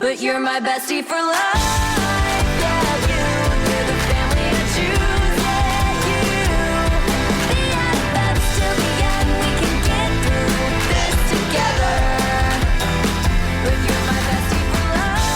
But you're my bestie for life, yeah, you're the family I choose, yeah, you. The advance till the end, we can get through this together. But you're my bestie for life,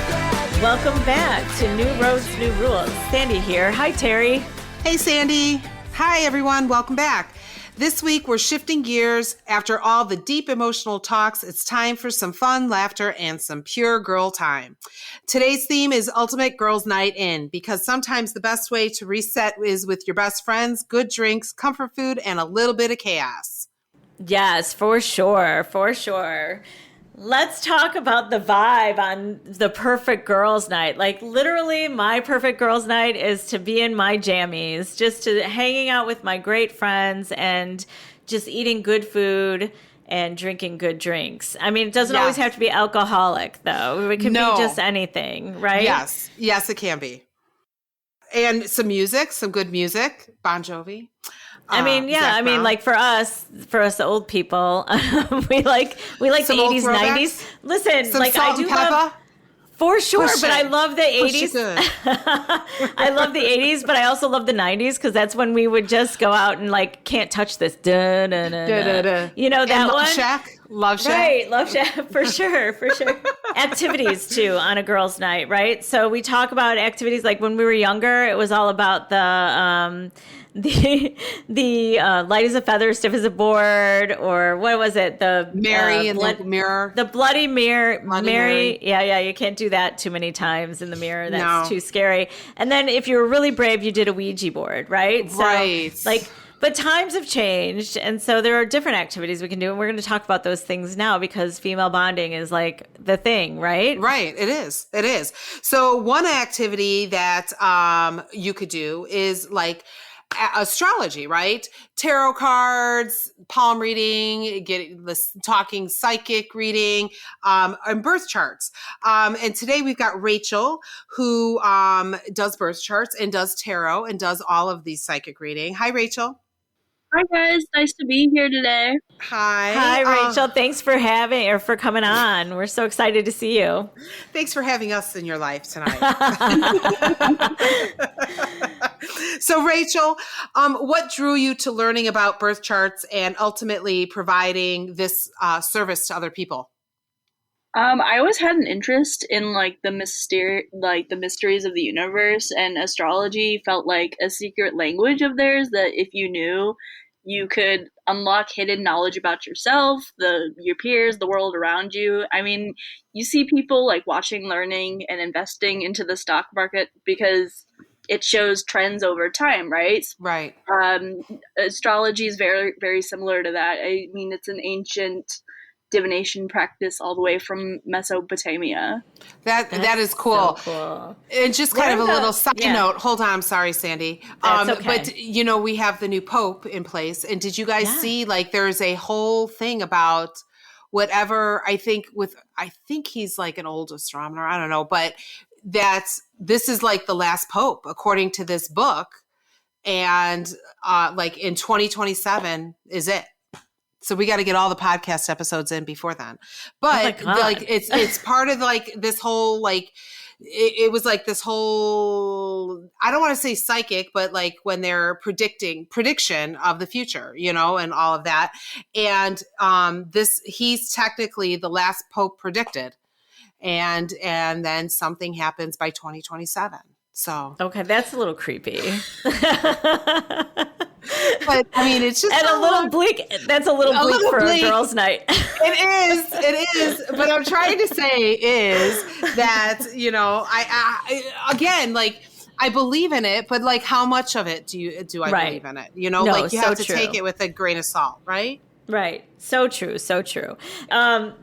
yeah, you. Welcome back to New Roads, New Rules. Sandy here. Hi, Terry. Hey, Sandy. Hi, everyone. Welcome back. This week, we're shifting gears. After all the deep emotional talks, it's time for some fun, laughter, and some pure girl time. Today's theme is Ultimate Girls Night In, because sometimes the best way to reset is with your best friends, good drinks, comfort food, and a little bit of chaos. Yes, for sure. For sure. Let's talk about the vibe on the perfect girls' night. Like literally my perfect girls' night is to be in my jammies, just to hanging out with my great friends and just eating good food and drinking good drinks. I mean, it doesn't always have to be alcoholic though. It can be just anything, right? Yes. Yes, it can be. And some music, some good music, Bon Jovi. I mean, yeah. I mean, like for us old people, we like the Some old 80s, throwbacks? 90s. Listen, Some like salt I do and pepper. love for sure, Push but it. I love the Push 80s. it good. I love the 80s, but I also love the 90s because that's when we would just go out and like can't touch this. Da, da, da, da. Da. You know that And Love one? Shack. Love Shack. Right, Love Shack, for sure, for sure. Activities too on a girls' night, right? So we talk about activities like when we were younger, it was all about the light as a feather, stiff as a board, or what was it? The Mary in the mirror. the bloody mirror. Bloody Mary. Mary. Yeah, you can't do that too many times in the mirror. That's No. too scary. And then if you were really brave, you did a Ouija board, right? So, Right. but times have changed, and so there are different activities we can do, and we're going to talk about those things now because female bonding is like the thing, right? Right. It is. It is. So one activity that you could do is like astrology, right? Tarot cards, palm reading, talking psychic reading, and birth charts. And today we've got Rachel who does birth charts and does tarot and does all of these psychic reading. Hi, Rachel. Hi guys, nice to be here today. Hi, Rachel. Thanks for coming on. We're so excited to see you. Thanks for having us in your life tonight. So, Rachel, what drew you to learning about birth charts and ultimately providing this service to other people? I always had an interest in the mysteries of the universe, and astrology felt like a secret language of theirs that if you knew, you could unlock hidden knowledge about yourself, your peers, the world around you. I mean, you see people like watching, learning, and investing into the stock market because it shows trends over time, right? Right. Astrology is very, very similar to that. I mean, it's an ancient divination practice all the way from Mesopotamia. That is cool. So cool. And just kind of a little side note. Hold on, I'm sorry, Sandy. That's okay. But we have the new Pope in place, and did you guys see there's a whole thing about whatever? I think he's like an old astronomer. I don't know, but this is like the last Pope according to this book, and in 2027 is it. So we got to get all the podcast episodes in before then. But it's part of this whole it was like this whole, I don't want to say psychic, but when they're prediction of the future, and all of that. And he's technically the last Pope predicted. And then something happens by 2027. So okay, that's a little creepy. But I mean, it's just a little bleak. That's a little bleak for a girls' night. It is. But I'm trying to say is that I believe in it, but how much of it do I believe in it? You have to take it with a grain of salt, right? Right. So true. So true.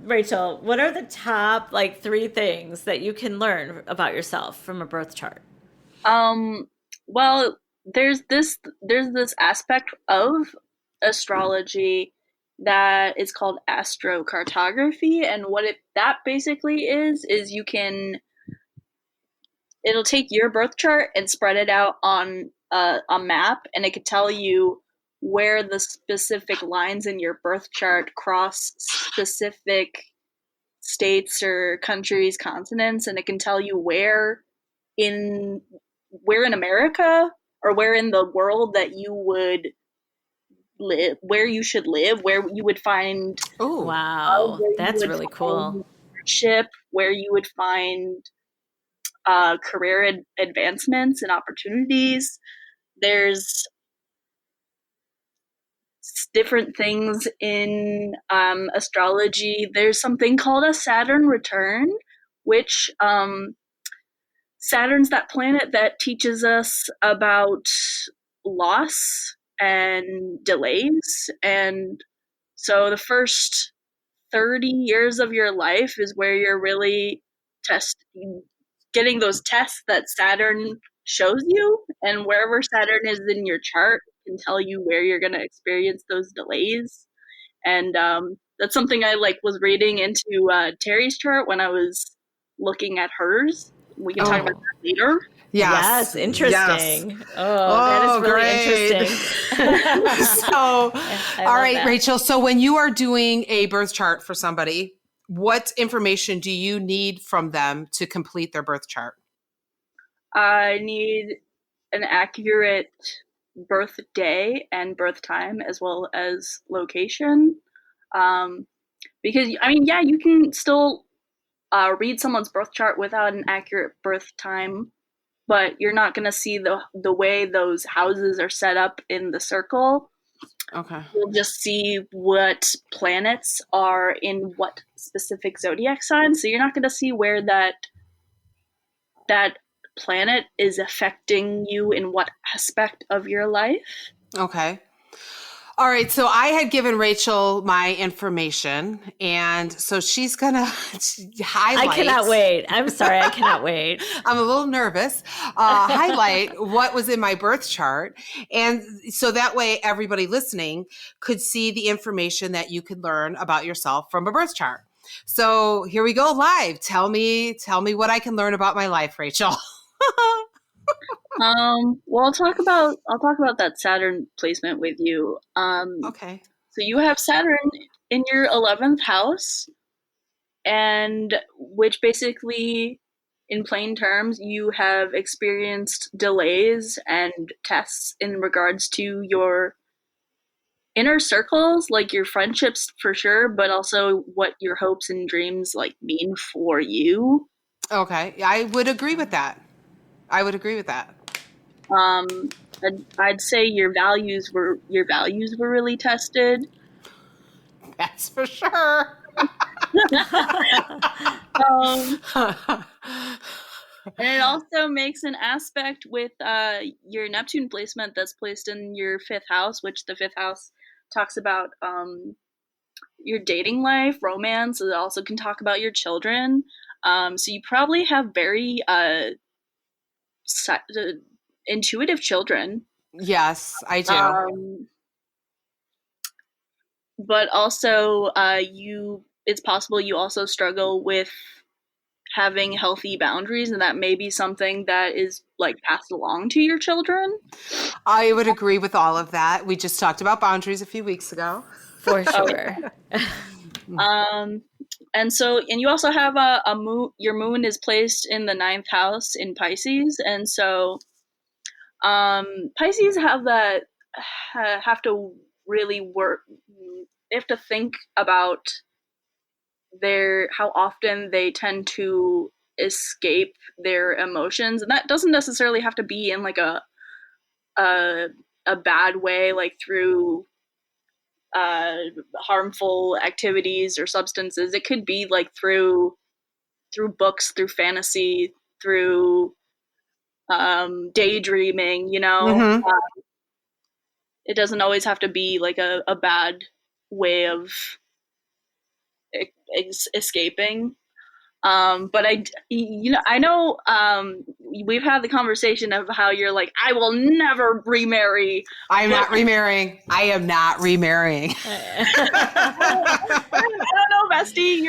Rachel, what are the top 3 things that you can learn about yourself from a birth chart? Well, there's this aspect of astrology that is called astrocartography, and that basically is it'll take your birth chart and spread it out on a map, and it could tell you where the specific lines in your birth chart cross specific states or countries, continents, and it can tell you where in America or where in the world that you would live, where you should live, where you would find Oh, Wow, where you that's would really find cool. leadership, where you would find career advancements and opportunities. There's different things in astrology. There's something called a Saturn return, which Saturn's that planet that teaches us about loss and delays. And so the first 30 years of your life is where you're really getting those tests that Saturn shows you, and wherever Saturn is in your chart can tell you where you're going to experience those delays. And that's something I was reading into Terry's chart when I was looking at hers. We can talk about that later. Yes, yes. interesting. Yes. Oh, that is really great. interesting. So, all love right, that. Rachel. So when you are doing a birth chart for somebody, what information do you need from them to complete their birth chart? I need an accurate birth day and birth time, as well as location. Because, I mean, yeah, you can still read someone's birth chart without an accurate birth time, but you're not going to see the way those houses are set up in the circle. Okay. You'll just see what planets are in what specific zodiac sign. So you're not going to see where that planet is affecting you in what aspect of your life. Okay. All right. So I had given Rachel my information, and so she's going to highlight. I cannot wait. I'm sorry. I cannot wait. I'm a little nervous. Highlight what was in my birth chart. And so that way everybody listening could see the information that you could learn about yourself from a birth chart. So here we go live. Tell me what I can learn about my life, Rachel. Well, I'll talk about that Saturn placement with you. Okay. So you have Saturn in your 11th house, and which basically, in plain terms, you have experienced delays and tests in regards to your inner circles, like your friendships for sure, but also what your hopes and dreams mean for you. Okay. I would agree with that. I'd say your values were really tested. That's for sure. And it also makes an aspect with your Neptune placement that's placed in your 5th house, which the 5th house talks about your dating life, romance. It also can talk about your children. So you probably have very intuitive children. Yes, I do. But also, it's possible you also struggle with having healthy boundaries, and that may be something that is passed along to your children. I would agree with all of that. We just talked about boundaries a few weeks ago. For sure. And you also have a moon. Your moon is placed in the 9th house in Pisces, and so Pisces have to really work. They have to think about how often they tend to escape their emotions, and that doesn't necessarily have to be in a bad way, through harmful activities or substances. It could be through books, through fantasy, through daydreaming. Mm-hmm. It doesn't always have to be a bad way of escaping. But I know we've had the conversation of how you're I will never remarry. I'm not remarrying. I am not remarrying. I don't know, bestie.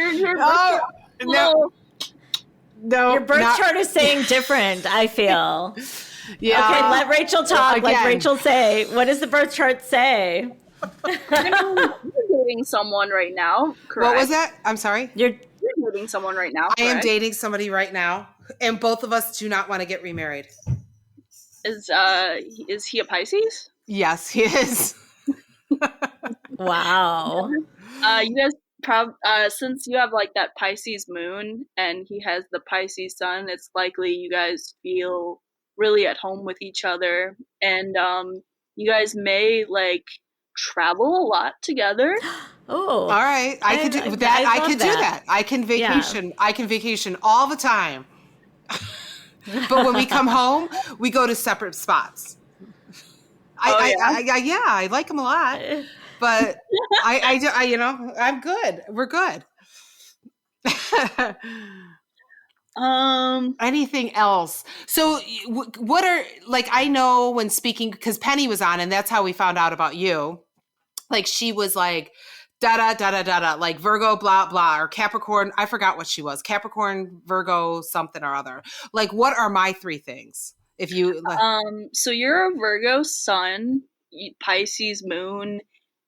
No, Your birth chart is saying different, I feel. Yeah. Okay, let Rachel talk. Again. Let Rachel say. What does the birth chart say? You're dating someone right now, correct? What was that? I'm sorry. You're You're dating someone right now, I am correct? dating somebody right now, and both of us do not want to get remarried. Is he a Pisces? Yes, he is. Wow. You guys since you have like that Pisces moon and he has the Pisces sun, it's likely you guys feel really at home with each other, and you guys may like travel a lot together. Oh, All right, I could do that. I love could do that. I can vacation. I can vacation all the time. But when we come home, we go to separate spots. I like them a lot, but I'm good. We're good. Anything else? So, what are like? I know when speaking because Penny was on, and that's how we found out about you. Like she was like da da da da da da, like Virgo, blah blah, or Capricorn. I forgot what she was. Capricorn, Virgo, something or other. Like, what are my three things? If you So you're a Virgo sun, Pisces moon,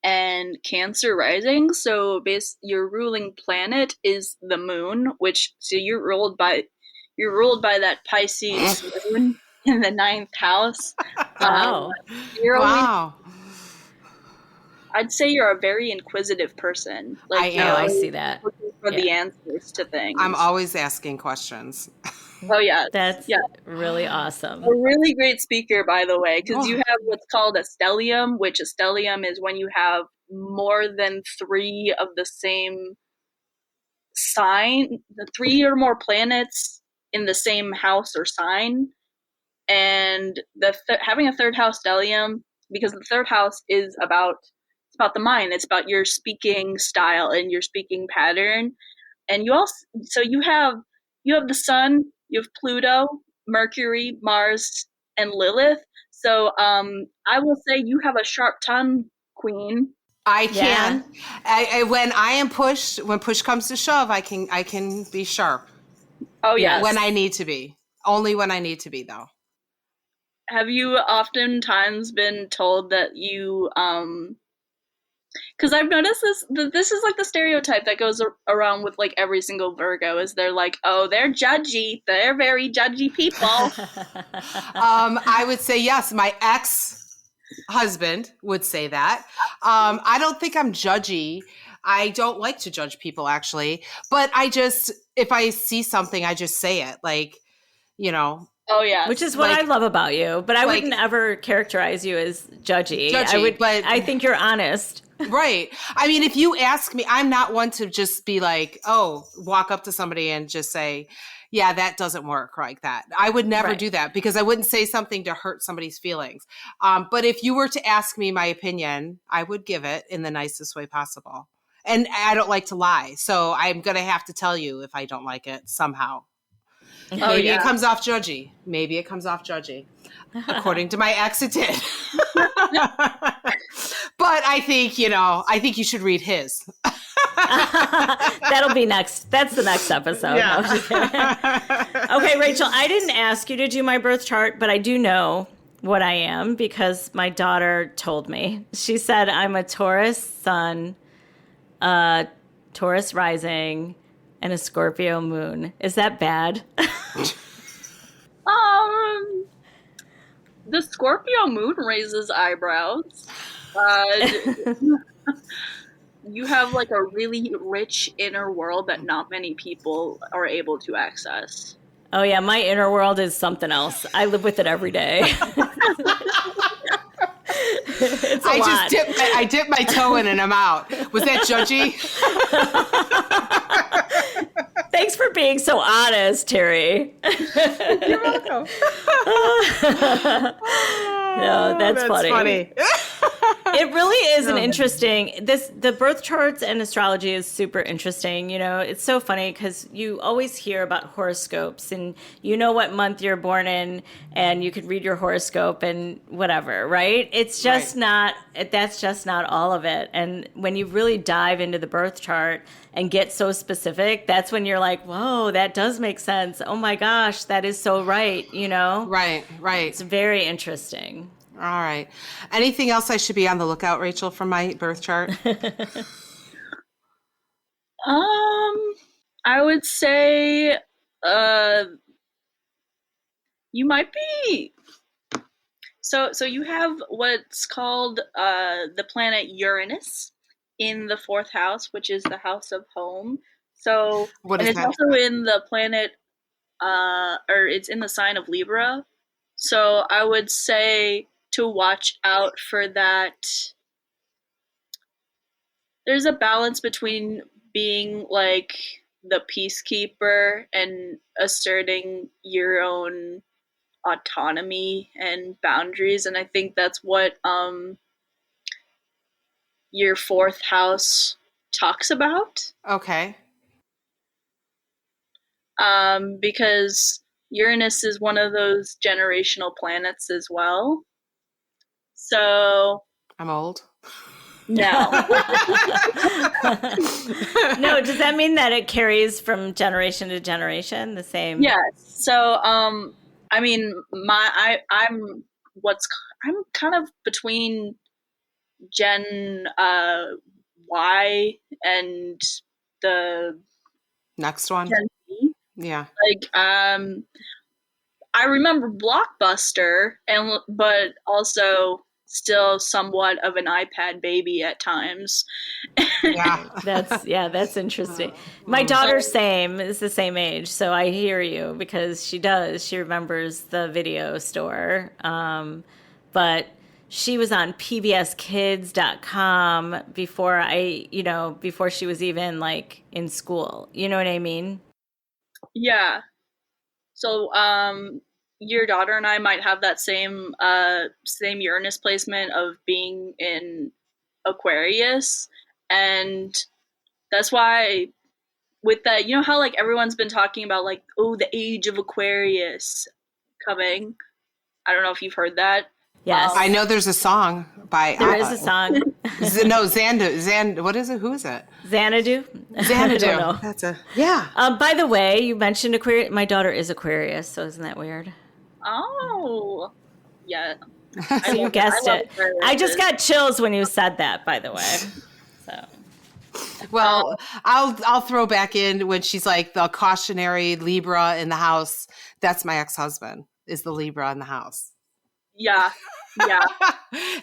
and Cancer rising. So your ruling planet is the moon, which so you're ruled by that Pisces moon in the ninth house. wow. You're always, wow. I'd say you're a very inquisitive person. Like I you're am. I always see that. looking for the answers to things. I'm always asking questions. Oh yeah, That's yeah. really awesome. A really great speaker, by the way, because you have what's called a stellium, which a stellium is when you have more than three of the same sign, the three or more planets in the same house or sign, and having a third house stellium, because the third house is about the mind. It's about your speaking style and your speaking pattern, and you have the sun, you have Pluto, Mercury, Mars, and Lilith. So I will say you have a sharp tongue, Queen. I can. When I am pushed, when push comes to shove, I can be sharp. Oh yes. When I need to be. Only when I need to be, though. Have you oftentimes been told that you because I've noticed this is like the stereotype that goes around with like every single Virgo is they're like, oh, they're judgy, they're very judgy people. I would say yes. My ex-husband would say that. I don't think I'm judgy. I don't like to judge people, actually. But if I see something, I just say it. Like, Oh yeah, which is what I love about you. But I wouldn't ever characterize you as judgy. I think you're honest. Right. I mean, if you ask me, I'm not one to just be like, walk up to somebody and just say, yeah, that doesn't work like that. I would never do that because I wouldn't say something to hurt somebody's feelings. But if you were to ask me my opinion, I would give it in the nicest way possible. And I don't like to lie. So I'm going to have to tell you if I don't like it somehow. Maybe it comes off judgy. According to my ex, it did. But I think you should read his. That'll be next. That's the next episode. Yeah. No, okay, Rachel, I didn't ask you to do my birth chart, but I do know what I am because my daughter told me. She said I'm a Taurus sun, Taurus rising, and a Scorpio moon. Is that bad? The Scorpio moon raises eyebrows. You have like a really rich inner world that not many people are able to access. Oh yeah, my inner world is something else. I live with it every day. It's a lot. I dipped my toe in and I'm out. Was that judgy? Thanks for being so honest, Terry. You're welcome. No, that's funny. It really is an interesting. The birth charts and astrology is super interesting. It's so funny because you always hear about horoscopes and you know what month you're born in, and you could read your horoscope and whatever, right? It's just not. That's just not all of it. And when you really dive into the birth chart and get so specific, that's when you're like, whoa, that does make sense. Oh my gosh, that is so right. Right. It's very interesting. All right. Anything else I should be on the lookout, Rachel, from my birth chart? I would say uh you might be so you have what's called the planet Uranus in the fourth house, which is the house of home. So What and is it's that? also in the planet or it's in the sign of Libra. So I would say to watch out for that. There's a balance between being like the peacekeeper and asserting your own autonomy and boundaries, and I think that's what your fourth house talks about, Okay. because Uranus is one of those generational planets as well. So I'm old. no. No, does that mean that it carries from generation to generation the same? Yes. So, I mean, what's I'm kind of between Gen Y and the Next one. Gen Z. Yeah. Like, I remember Blockbuster, but also still somewhat of an iPad baby at times. Yeah. That's interesting. My daughter's same is the same age, so I hear you because she remembers the video store. But she was on pbskids.com before she was even like in school. You know what I mean? Yeah. So, your daughter and I might have that same Uranus placement of being in Aquarius, and that's why with that, you know how like everyone's been talking about like, oh, the age of Aquarius coming. I don't know if you've heard that. Yes. I know there's a song by There is a song. no, Xandu. What is it? Who is it? Xanadu? Xanadu. I don't know. That's a yeah. By the way, you mentioned Aquarius. My daughter is Aquarius, so isn't that weird? Oh, yeah. So you guessed love it. Aquarius. I just got chills when you said that, by the way. So Well, I'll throw back in when she's like the cautionary Libra in the house. That's my ex-husband is the Libra in the house. Yeah, yeah.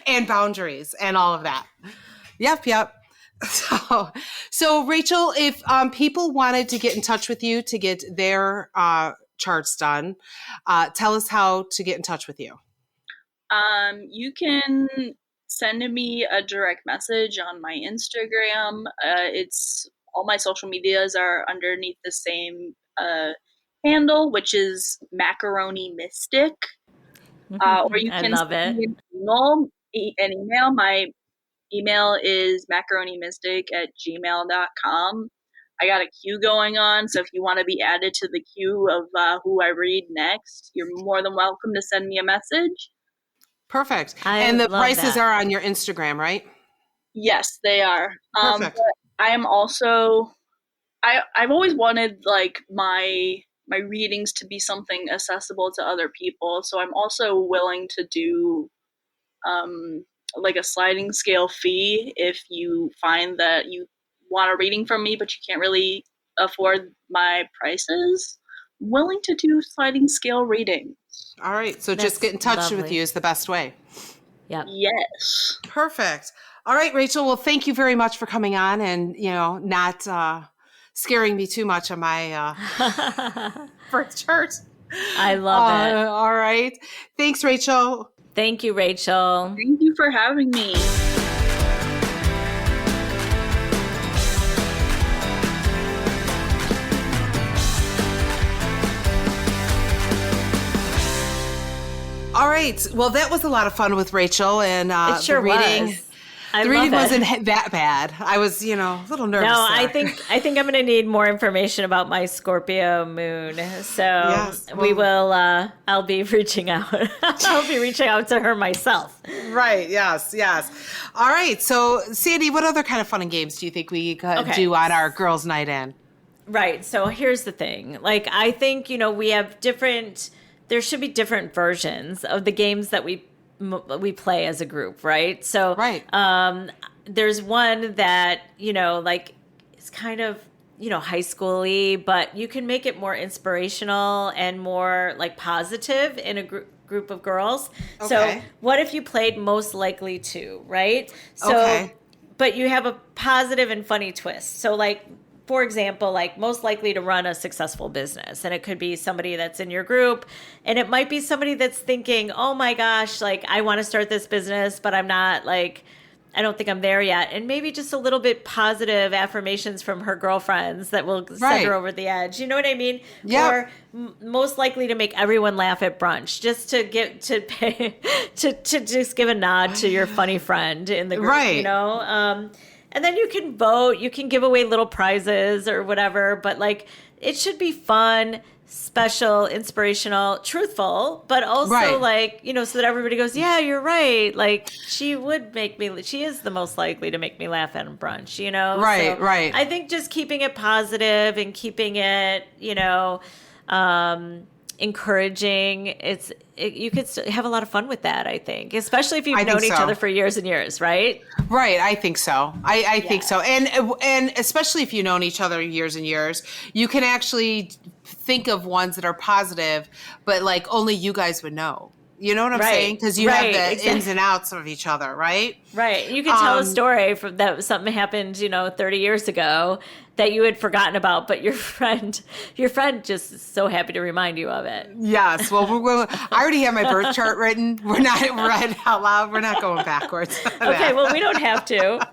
And boundaries and all of that. Yep. So Rachel, if people wanted to get in touch with you to get their charts done, tell us how to get in touch with you. You can send me a direct message on my Instagram. It's all my social medias are underneath the same handle, which is Macaroni Mystic. Or you I can love send it. me an email. My email is macaronimystic@gmail.com. I got a queue going on, so if you want to be added to the queue of who I read next, you're more than welcome to send me a message. Perfect. I And the love prices that. are on your Instagram, right? Yes, they are. Perfect. But I am also I've always wanted like my readings to be something accessible to other people, so I'm also willing to do um, like a sliding scale fee if you find that you want a reading from me, but you can't really afford my prices. I'm willing to do sliding scale reading. All right. So just That's get in touch with lovely. you is the best way. Yep. Yes. Perfect. All right, Rachel. Well, thank you very much for coming on and, not scaring me too much on my first chart. I love it. All right. Thanks, Rachel. Thank you, Rachel. Thank you for having me. All right. Well, that was a lot of fun with Rachel, and It sure the reading. was. I The love reading it. wasn't that bad. I was, a little nervous. No, I there. think I'm going to need more information about my Scorpio moon. So Yes, we well- will. I'll be reaching out. I'll be reaching out to her myself. Right. Yes. All right. So, Sandy, what other kind of fun and games do you think we could Okay. do on our girls' night in? Right. So here's the thing. Like, I think we have different. There should be different versions of the games that we play as a group, right? So, Right. there's one that like it's kind of high school-y, but you can make it more inspirational and more like positive in a group of girls. Okay. So what if you played most likely to, right? So, Okay. but you have a positive and funny twist. So like, for example, like most likely to run a successful business. And it could be somebody that's in your group. And it might be somebody that's thinking, oh my gosh, like I want to start this business, but I'm not like, I don't think I'm there yet. And maybe just a little bit positive affirmations from her girlfriends that will send her over the edge. You know what I mean? Yeah. Or most likely to make everyone laugh at brunch, just to get to pay, to just give a nod to your funny friend in the group, Right. And then you can vote, you can give away little prizes or whatever, but like it should be fun, special, inspirational, truthful, but also like, so that everybody goes, yeah, you're right. Like she is the most likely to make me laugh at brunch, Right, So right. I think just keeping it positive and keeping it, encouraging, you could have a lot of fun with that, I think, especially if you've known each other for years and years, right? Right, I think so. I think so, and especially if you've known each other years and years, you can actually think of ones that are positive, but like only you guys would know. You know what I'm saying? Because you have the ins and outs of each other, right? Right. You can tell a story from that something happened, 30 years ago that you had forgotten about, but your friend just is so happy to remind you of it. Yes. Well, I already have my birth chart written. We're not read out loud. We're not going backwards. Okay. Well, we don't have to.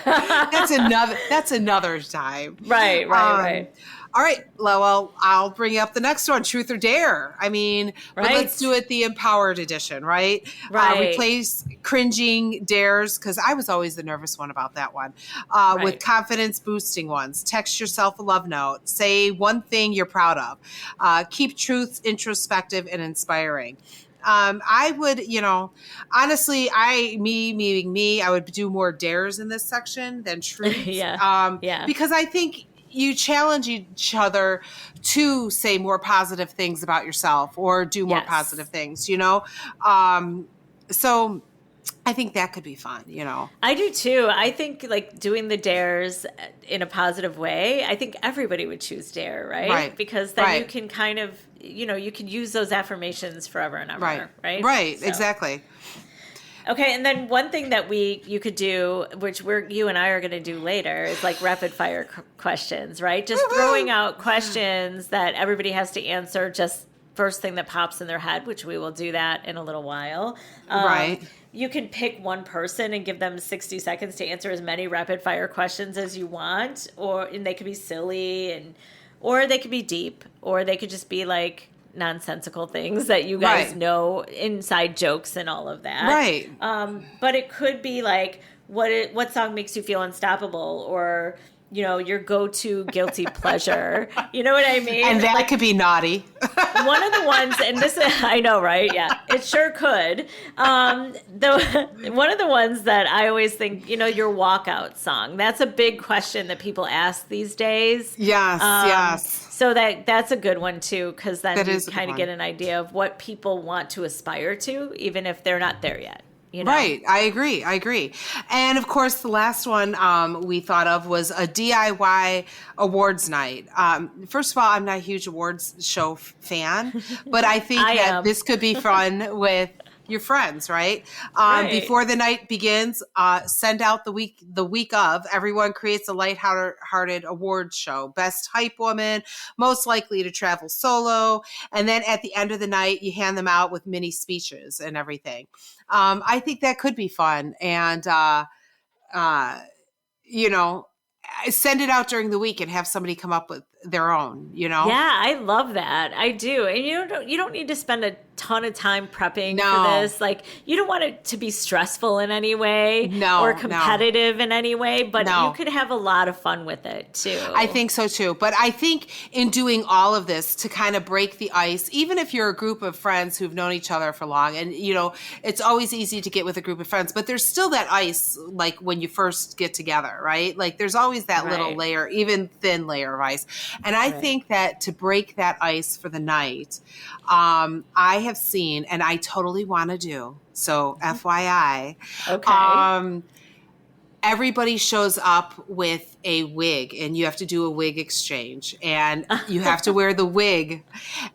That's another time. Right. Right. All right, well, I'll bring up the next one, Truth or Dare. I mean, but let's do it the empowered edition, right? Right. Replace cringing dares, because I was always the nervous one about that one, with confidence boosting ones. Text yourself a love note. Say one thing you're proud of. Keep truths introspective and inspiring. I would, honestly, I would do more dares in this section than truths. Because I think you challenge each other to say more positive things about yourself or do more positive things, so I think that could be fun, I do too. I think like doing the dares in a positive way, I think everybody would choose dare, right? Because then you can kind of, you can use those affirmations forever and ever, right? Right, so. Exactly. Okay, and then one thing that you could do, which you and I are going to do later, is like rapid fire questions, right? Just throwing out questions that everybody has to answer just first thing that pops in their head, which we will do that in a little while. You can pick one person and give them 60 seconds to answer as many rapid fire questions as you want, and they could be silly, or they could be deep, or they could just be like nonsensical things that you guys know, inside jokes and all of that. Right. But it could be like, what song makes you feel unstoppable, or your go-to guilty pleasure. You know what I mean? And that could be naughty. One of the ones, and this is, I know, right? Yeah, it sure could. One of the ones that I always think, your walkout song. That's a big question that people ask these days. Yes. So that's a good one too, because then you kind of get an idea of what people want to aspire to, even if they're not there yet. Right. I agree. And of course, the last one we thought of was a DIY awards night. First of all, I'm not a huge awards show fan, but I think that this could be fun with your friends, right? Before the night begins, send out the week of. Everyone creates a lighthearted awards show. Best hype woman, most likely to travel solo, and then at the end of the night, you hand them out with mini speeches and everything. I think that could be fun, and send it out during the week and have somebody come up with their own. Yeah, I love that. I do, and you don't need to spend a ton of time prepping for this. Like, you don't want it to be stressful in any way or competitive in any way, but you could have a lot of fun with it too. I think so too. But I think in doing all of this to kind of break the ice, even if you're a group of friends who've known each other for long, and it's always easy to get with a group of friends, but there's still that ice, like when you first get together, right? Like there's always that little layer, even thin layer of ice. And I think that to break that ice for the night, I have seen, and I totally want to do, so FYI, everybody shows up with a wig, and you have to do a wig exchange, and you have to wear the wig.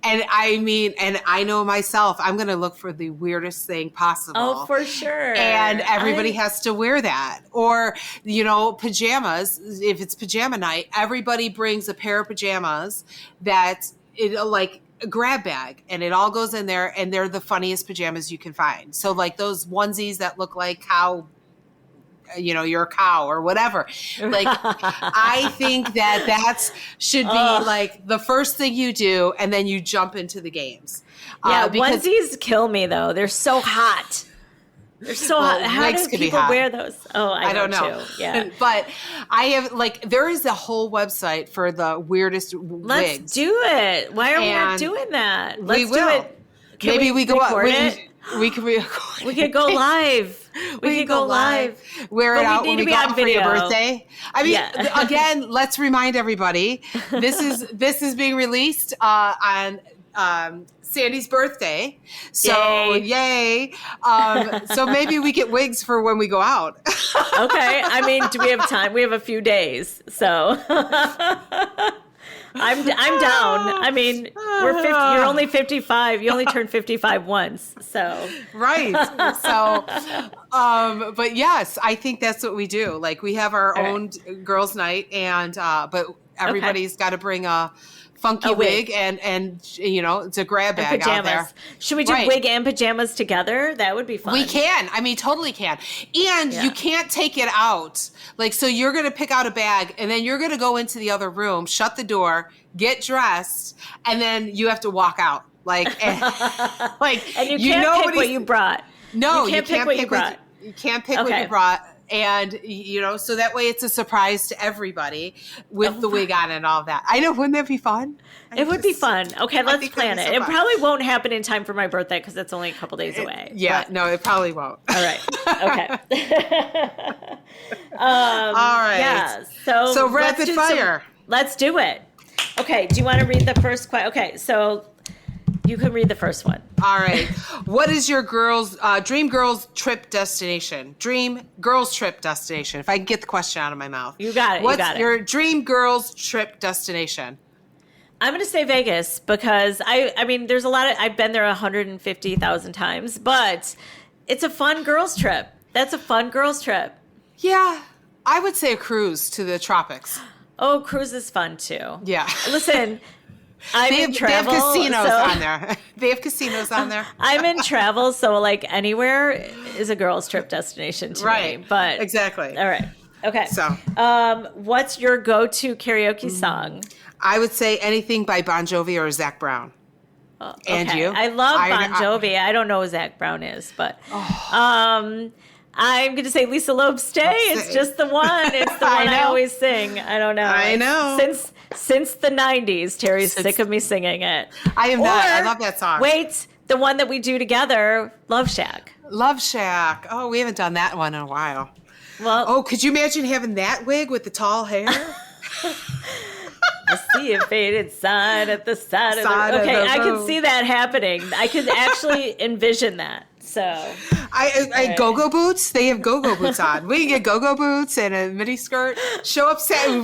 And I mean, and I know myself, I'm going to look for the weirdest thing possible. Oh, for sure. And everybody has to wear that. Or, pajamas. If it's pajama night, everybody brings a pair of pajamas that like a grab bag, and it all goes in there, and they're the funniest pajamas you can find. So like those onesies that look like cow, you're a cow or whatever. Like, I think that should be like the first thing you do, and then you jump into the games. Yeah, because onesies kill me though. They're so hot. They're so hot. How legs do could be people hot. wear those? Oh, I don't know. Too. Yeah. But I have there is a whole website for the weirdest Let's wigs. do it. Why are we not And doing that? we Let's will. do it. Can Maybe we go record out. it? We can record. We could go live. We could go live. Wear But it we out need when to we be go on out for your video. birthday. I mean, Yeah. again, let's remind everybody this is being released on Sandy's birthday. So yay. So maybe we get wigs for when we go out. Okay. I mean, do we have time? We have a few days, so I'm down. I mean, we're 50. You're only 55. You only turned 55 once, so Right. So, but yes, I think that's what we do. Like, we have our All right. own girls' night, and but everybody's got to bring a funky A wig. wig and it's a grab and bag out there. pajamas. Should we do Right. wig and pajamas together? That would be fun. We can. I mean, totally can. And Yeah. you can't take it out. Like, so you're going to pick out a bag, and then you're going to go into the other room, shut the door, get dressed, and then you have to walk out. Like, and And you can't pick what you brought. No, you can't pick what you brought. You can't pick what Okay. you brought. And, so that way it's a surprise to everybody with the wig on and all that. I know. Wouldn't that be fun? It would be fun. Okay, let's think plan that'd it. be so It fun. probably won't happen in time for my birthday because it's only a couple days away. Yeah, but- no, it probably won't. All right. Okay. All right. Yeah. So let's rapid do fire. Let's do it. Okay. Do you want to read the first question? Okay. So you can read the first one. All right. What is your dream girls trip destination? Dream girls trip destination. If I can get the question out of my mouth. You got it. What's you got it. your dream girls trip destination? I'm going to say Vegas because I mean, there's a lot of, I've been there 150,000 times, but it's a fun girls trip. That's a fun girls trip. Yeah, I would say a cruise to the tropics. Oh, cruise is fun too. Yeah. Listen, I'm in They travel. have casinos so on there. They have casinos on there. I'm in travel, so like anywhere is a girls trip destination to Right. me. But Exactly. all right. Okay. So. What's your go-to karaoke song? I would say anything by Bon Jovi or Zach Brown. And Okay. you? I love Bon Jovi. I don't know who Zach Brown is, but I'm going to say Lisa Loeb, Stay. It's just the one. It's the I one I know. always sing. I don't know. I know. Since the 90s, Terry's sick of me singing it. I am not. I Or, love that song. Wait, the one that we do together, Love Shack. Love Shack. Oh, we haven't done that one in a while. Well, Oh, could you imagine having that wig with the tall hair? I see a faded sign at the side of Side the... of Okay, the I can road. see that happening. I could actually envision that. So, I go-go boots. They have go-go boots on. We can get go-go boots and a mini skirt. We'll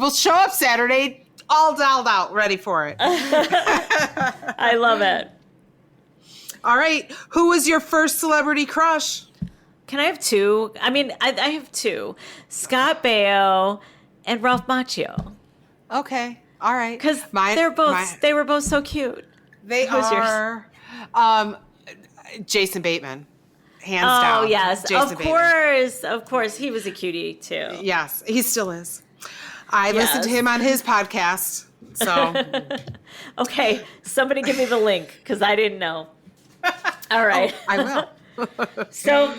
show up Saturday, all dolled out, ready for it. I love it. All right. Who was your first celebrity crush? Can I have two? I mean, I have two. Scott Baio and Ralph Macchio. Okay. All right. Because they were both so cute. They Who's yours? are Jason Bateman. Hands down. Oh, yes. Jason Of Bateman. Of course. He was a cutie, too. Yes, he still is. I listened to him on his podcast. So Okay. Somebody give me the link because I didn't know. All right. I will. So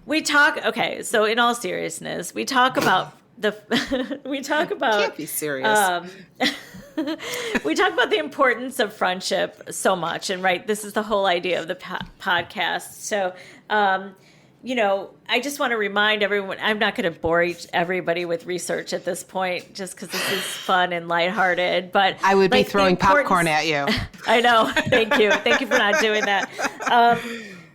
we talk. Okay. So in all seriousness, we talk about Can't be serious. we talk about the importance of friendship so much, and right, this is the whole idea of the podcast. So, I just want to remind everyone, I'm not going to bore everybody with research at this point, just because this is fun and lighthearted. But I would be like, the throwing popcorn importance- at you. I know. Thank you. Thank you for not doing that.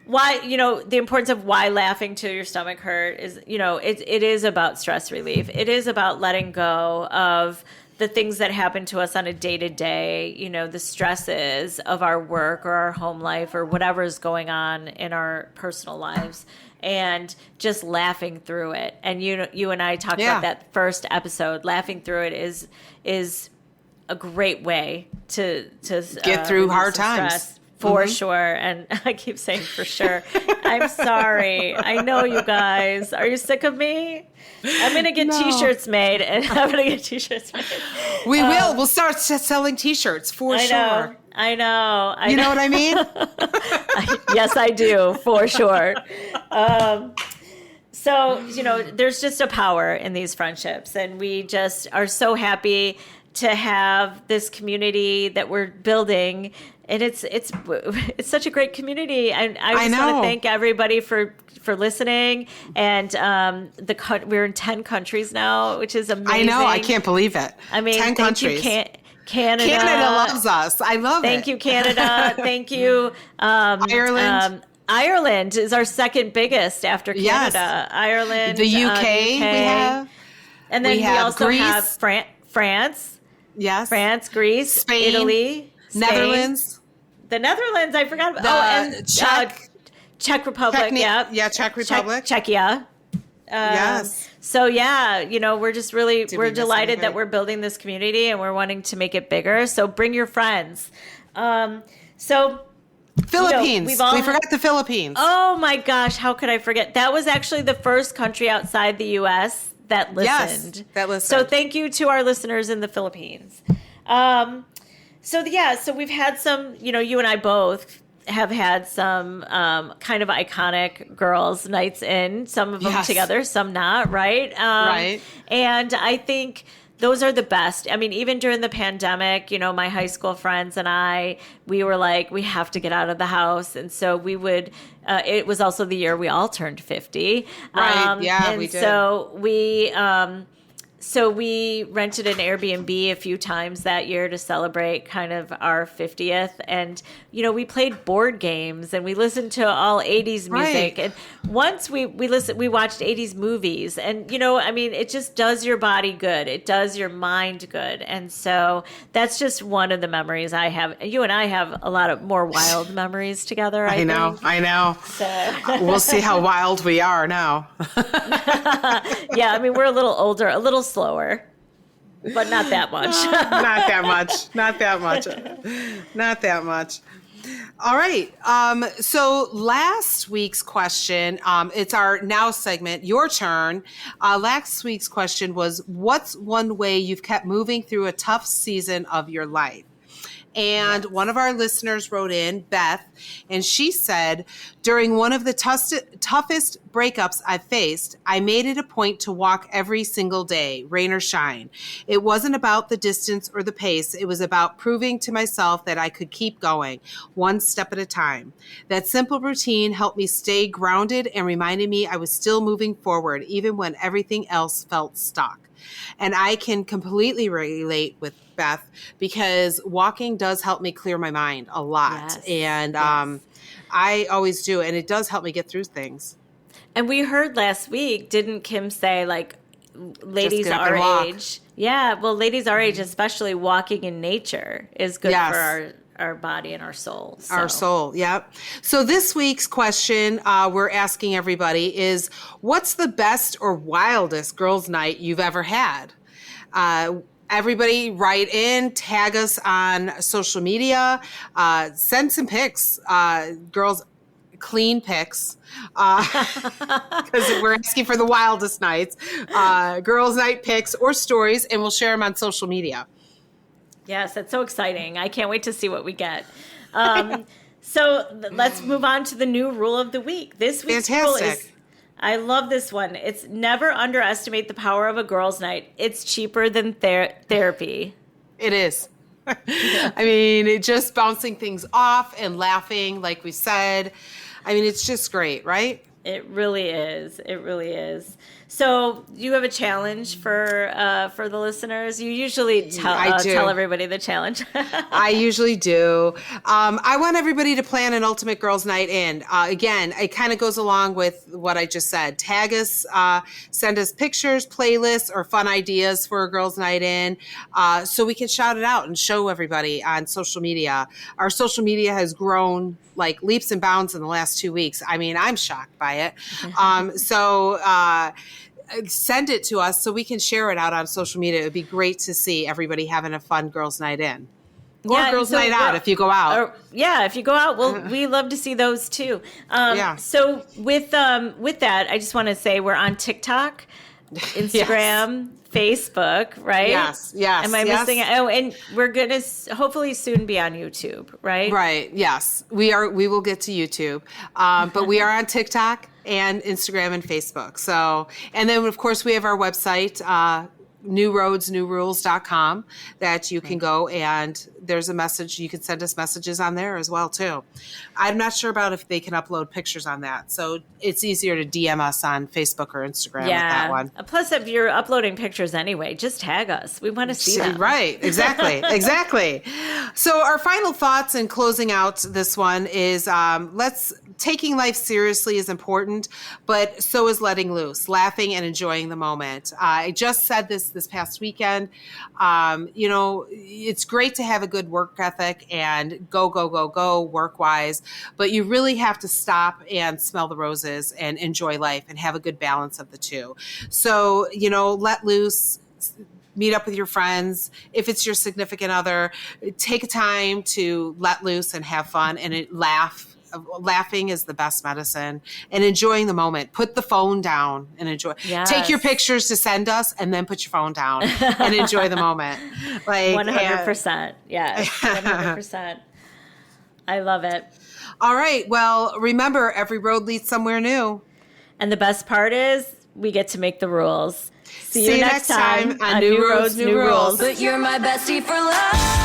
why, the importance of why laughing till your stomach hurt is, it is about stress relief. It is about letting go of the things that happen to us on a day-to-day, the stresses of our work or our home life or whatever is going on in our personal lives, and just laughing through it. And you and I talked about that first episode. Laughing through it is a great way to get through hard times. Stress. For sure. And I keep saying for sure. I'm sorry. I know, you guys. Are you sick of me? I'm going to get T-shirts made. And I'm going to get T-shirts made. We will. We'll start selling T-shirts for sure. I know. You know what I mean? Yes, I do. For sure. So, there's just a power in these friendships. And we just are so happy to have this community that we're building. And it's such a great community. And I just want to thank everybody for listening. And we're in 10 countries now, which is amazing. I know. I can't believe it. I mean, 10 countries. Canada. Canada loves us. I love it. Thank you, Canada. Thank you. Ireland. Ireland is our second biggest after Canada. Yes. Ireland. The UK, we have. And then we also Greece. have France. Yes. France, Greece, Spain, Italy, Spain. Netherlands. The Netherlands, I forgot about. And Czech Republic. Czech Republic. Czechia. Yes. So we're just we're delighted that we're building this community and we're wanting to make it bigger. So bring your friends. Philippines. We forgot the Philippines. Oh my gosh, how could I forget? That was actually the first country outside the U.S. that listened. Yes, that listened. So thank you to our listeners in the Philippines. So we've had some, you and I both have had some kind of iconic girls' nights in, some of them together, some not, right? Right. And I think those are the best. I mean, even during the pandemic, my high school friends and I, we were like, we have to get out of the house. And so we would, it was also the year we all turned 50. Right. We did. So we rented an Airbnb a few times that year to celebrate kind of our 50th. And, we played board games and we listened to all 80s music. Right. And once we watched 80s movies. And, it just does your body good. It does your mind good. And so that's just one of the memories I have. You and I have a lot of more wild memories together, I know. So. We'll see how wild we are now. Yeah, we're a little older, a little slower, but not that much. Not that much. All right. So last week's question, it's our now segment, your turn. Last week's question was, what's one way you've kept moving through a tough season of your life? And one of our listeners wrote in, Beth, and she said, during one of the toughest breakups I've faced, I made it a point to walk every single day, rain or shine. It wasn't about the distance or the pace. It was about proving to myself that I could keep going, one step at a time. That simple routine helped me stay grounded and reminded me I was still moving forward, even when everything else felt stuck. And I can completely relate with Beth, because walking does help me clear my mind a lot. Yes. And I always do. And it does help me get through things. And we heard last week, didn't Kim say, like, ladies our age? Yeah, well, ladies our age, especially walking in nature, is good for our body and our soul. So. Our soul, yep. So this week's question we're asking everybody is, what's the best or wildest girls' night you've ever had? Everybody write in, tag us on social media, send some pics, girls, clean pics, because we're asking for the wildest nights, girls' night pics or stories, and we'll share them on social media. Yes, that's so exciting. I can't wait to see what we get. So let's move on to the new rule of the week. This week's rule is, I love this one. It's never underestimate the power of a girls' night. It's cheaper than therapy. It is. It's just bouncing things off and laughing, like we said. It's just great, right? It really is. It really is. So you have a challenge for the listeners. You usually I do. tell everybody the challenge. I usually do. I want everybody to plan an ultimate girls' night in. Again, it kind of goes along with what I just said. Tag us, send us pictures, playlists, or fun ideas for a girls' night in, so we can shout it out and show everybody on social media. Our social media has grown like leaps and bounds in the last 2 weeks. I mean, I'm shocked by it. Send it to us so we can share it out on social media. It would be great to see everybody having a fun girls' night in. Or girls' night out if you go out. If you go out, we love to see those too. So with that, I just want to say we're on TikTok, Instagram, Facebook, right? Yes. Am I missing it? Oh, and we're gonna hopefully soon be on YouTube, right? Right. Yes, we are. We will get to YouTube, but we are on TikTok and Instagram and Facebook. So, and then of course we have our website, newroadsnewrules.com, that you can go, and there's a message. You can send us messages on there as well too. I'm not sure about if they can upload pictures on that, so it's easier to DM us on Facebook or Instagram with that one. Plus, if you're uploading pictures anyway, just tag us. We want to see them. Right. Exactly. Exactly. So our final thoughts in closing out this one is taking life seriously is important, but so is letting loose, laughing and enjoying the moment. I just said this past weekend. It's great to have a good work ethic and go work-wise, but you really have to stop and smell the roses and enjoy life and have a good balance of the two. So, let loose, meet up with your friends. If it's your significant other, take a time to let loose and have fun and laugh. Laughing is the best medicine, and enjoying the moment. Put the phone down and enjoy. Yes. Take your pictures to send us, and then put your phone down and enjoy the moment. 100%. Yes, 100%. I love it. All right. Well, remember, every road leads somewhere new. And the best part is we get to make the rules. See you next time on New Roads, New Rules. But you're my bestie for life.